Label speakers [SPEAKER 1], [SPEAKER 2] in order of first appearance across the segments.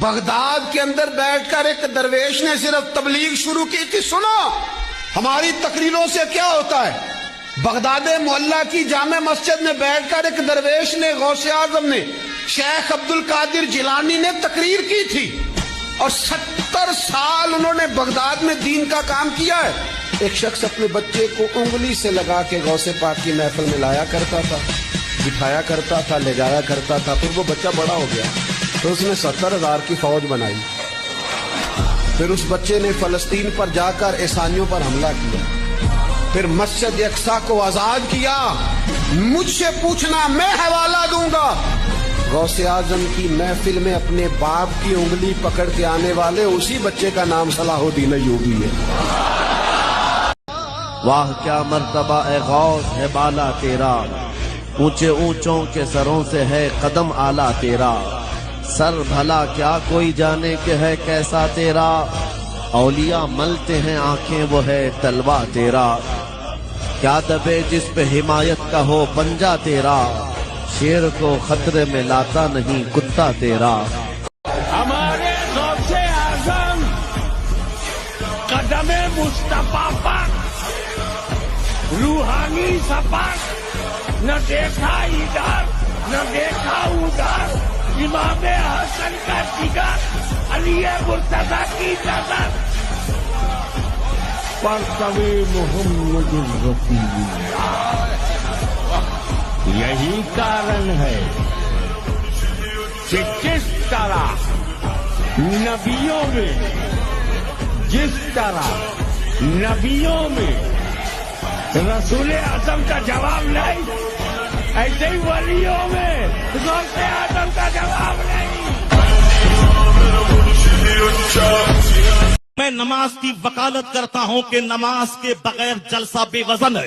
[SPEAKER 1] Baghdad کے اندر بیٹھ کر ایک درویش نے صرف تبلیغ شروع کی تھی. سنو ہماری تقریروں سے کیا ہوتا ہے. بغداد معلیٰ کی جامع مسجد میں بیٹھ کر ایک درویش نے، غوث اعظم نے، شیخ عبد القادر جیلانی نے تقریر کی تھی اور 70 سال انہوں نے بغداد میں دین کا کام کیا ہے. ایک شخص اپنے بچے کو انگلی سے لگا کے غوث پاک کی محفل میں لایا کرتا تھا، بٹھایا کرتا تھا، لے جایا کرتا تھا. پھر وہ بچہ بڑا ہو گیا تو اس نے 70,000 کی فوج بنائی. پھر اس بچے نے فلسطین پر جا کر عیسائیوں پر حملہ کیا. پھر مسجد اقصی کو آزاد کیا. مجھ سے پوچھنا، میں حوالہ دوں گا. غوث اعظم کی محفل میں اپنے باپ کی انگلی پکڑ کے آنے والے اسی بچے کا نام صلاح الدین ایوبی ہے.
[SPEAKER 2] واہ کیا مرتبہ اے غوث ہے بالا تیرا، اونچے اونچوں کے سروں سے ہے قدم اعلیٰ تیرا. سر بھلا کیا کوئی جانے کہ ہے کیسا تیرا، اولیاء ملتے ہیں آنکھیں وہ ہے تلوا تیرا. کیا دبے جس پہ حمایت کا ہو پنجا تیرا، شیر کو خطرے میں لاتا نہیں کتا تیرا.
[SPEAKER 3] ہمارے غوث اعظم قدم مصطفیٰ پر روحانی سفر، نہ دیکھا ادھر نہ دیکھا ادھر. امام حسن کا جگر، علی مرتضیٰ کی نظر پر کبھی محمد رسول اللہ. یہی کارن ہے کہ جس طرح نبیوں میں رسول اعظم کا جواب نہیں، ایسے ہی ولیوں میں غوث اعظم کا جواب نہیں.
[SPEAKER 4] میں نماز کی وکالت کرتا ہوں کہ نماز کے بغیر جلسہ بے وزن ہے،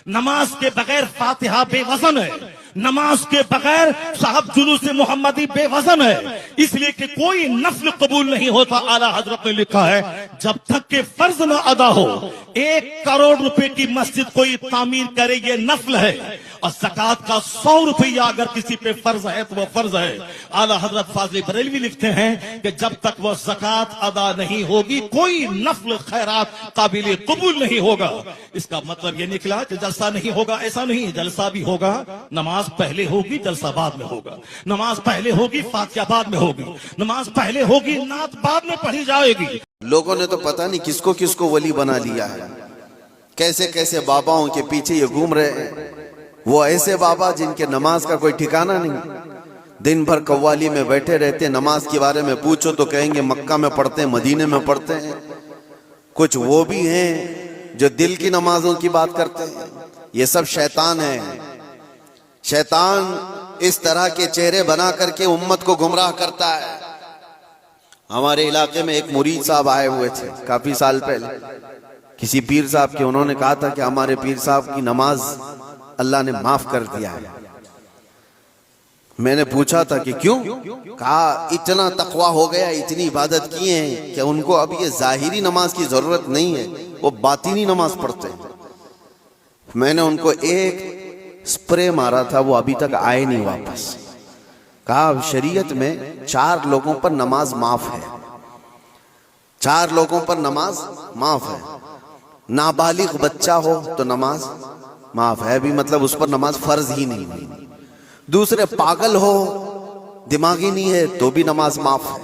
[SPEAKER 4] نماز کے بغیر فاتحہ بے وزن ہے، نماز کے بغیر صاحب جلوس محمدی بے وزن ہے. اس لیے کہ کوئی نفل قبول نہیں ہوتا. اعلیٰ حضرت نے لکھا ہے جب تک کہ فرض نہ ادا ہو. 1 کروڑ روپے کی مسجد کوئی تعمیر کرے یہ نفل ہے، اور زکوٰۃ کا 100 روپیہ اگر کسی پہ فرض ہے تو وہ فرض ہے. اعلیٰ حضرت فاضل بریلوی لکھتے ہیں کہ جب تک وہ زکوٰۃ ادا نہیں ہوگی کوئی نفل خیرات قابل قبول نہیں ہوگا. اس کا مطلب یہ نکلا کہ جلسہ نہیں ہوگا، ایسا نہیں. جلسہ بھی ہوگا، نماز پہلے ہوگی، جلسہ بعد میں ہوگا. نماز پہلے ہوگی، فاتحہ بعد میں ہوگی. نماز پہلے ہوگی، نعت بعد میں پڑھی جائے گی.
[SPEAKER 5] لوگوں نے تو پتہ نہیں کس کو ولی بنا لیا ہے. کیسے کیسے باباؤں کے پیچھے یہ گھوم رہے ہیں. وہ ایسے بابا جن کے نماز کا کوئی ٹھکانہ نہیں، دن بھر قوالی میں بیٹھے رہتے. نماز کے بارے میں پوچھو تو کہیں گے مکہ میں پڑھتے ہیں، مدینے میں پڑھتے ہیں. کچھ وہ بھی ہیں جو دل کی نمازوں کی بات کرتے ہیں. یہ سب شیطان ہیں. شیطان اس طرح کے چہرے بنا کر کے امت کو گمراہ کرتا ہے. ہمارے علاقے میں ایک مرید صاحب آئے ہوئے تھے کافی سال پہلے، کسی پیر صاحب کے. انہوں نے کہا تھا کہ ہمارے پیر صاحب کی نماز اللہ نے معاف کر دیا ہے. میں نے پوچھا تھا کہ کیوں؟ کہا اتنا تقویٰ ہو گیا، اتنی عبادت کی ہیں کہ ان کو اب یہ ظاہری نماز کی ضرورت نہیں ہے، وہ باطنی نماز پڑھتے ہیں. میں نے ان کو ایک سپرے مارا تھا، وہ ابھی تک آئے نہیں واپس. کہا شریعت میں 4 لوگوں پر نماز معاف ہے. 4 لوگوں پر نماز معاف ہے. نابالغ بچہ ہو تو نماز معاف ہے، بھی مطلب اس پر نماز فرض ہی نہیں ہوئی. دوسرے پاگل ہو، دماغی نہیں ہے تو بھی نماز معاف ہے.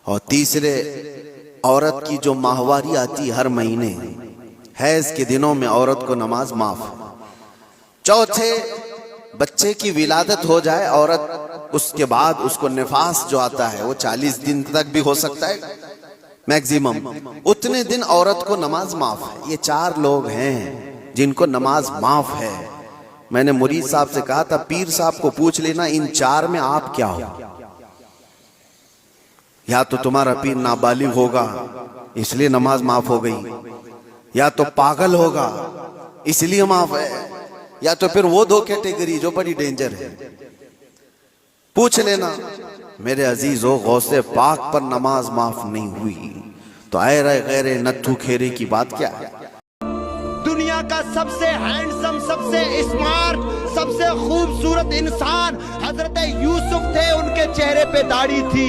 [SPEAKER 5] اور تیسرے عورت کی جو ماہواری آتی ہر مہینے، حیض کے دنوں میں عورت کو نماز معاف ہے. چوتھے بچے کی ولادت ہو جائے عورت، اس کے بعد اس کو نفاس جو آتا ہے وہ 40 دن تک بھی ہو سکتا ہے میکزیمم، اتنے دن عورت کو نماز معاف ہے. یہ 4 لوگ ہیں جن کو نماز معاف ہے. میں نے مرید صاحب سے کہا تھا پیر صاحب کو پوچھ لینا ان 4 میں آپ کیا ہو. یا تو تمہارا پیر نابالغ ہوگا اس لیے نماز معاف ہو گئی، یا تو پاگل ہوگا اس لیے معاف ہے، یا تو پھر وہ 2 کیٹیگری جو بڑی ڈینجر ہے. پوچھ لینا. میرے عزیزو، غوث پاک پر نماز معاف نہیں ہوئی تو اے رے غیر نتھو کھیرے کی بات کیا ہے؟
[SPEAKER 6] دنیا کا سب سے ہینڈسم، سب سے اسمارٹ، سب سے خوبصورت انسان حضرت یوسف تھے. ان کے چہرے پہ داڑھی تھی.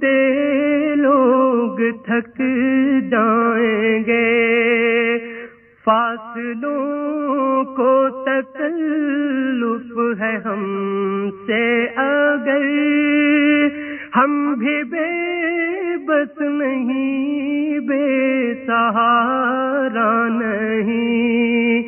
[SPEAKER 7] ڈھونڈتے لوگ تھک جائیں گے، فاصلوں کو تکلف ہے ہم سے اگر ہم بھی بے بس نہیں، بے سہارا نہیں،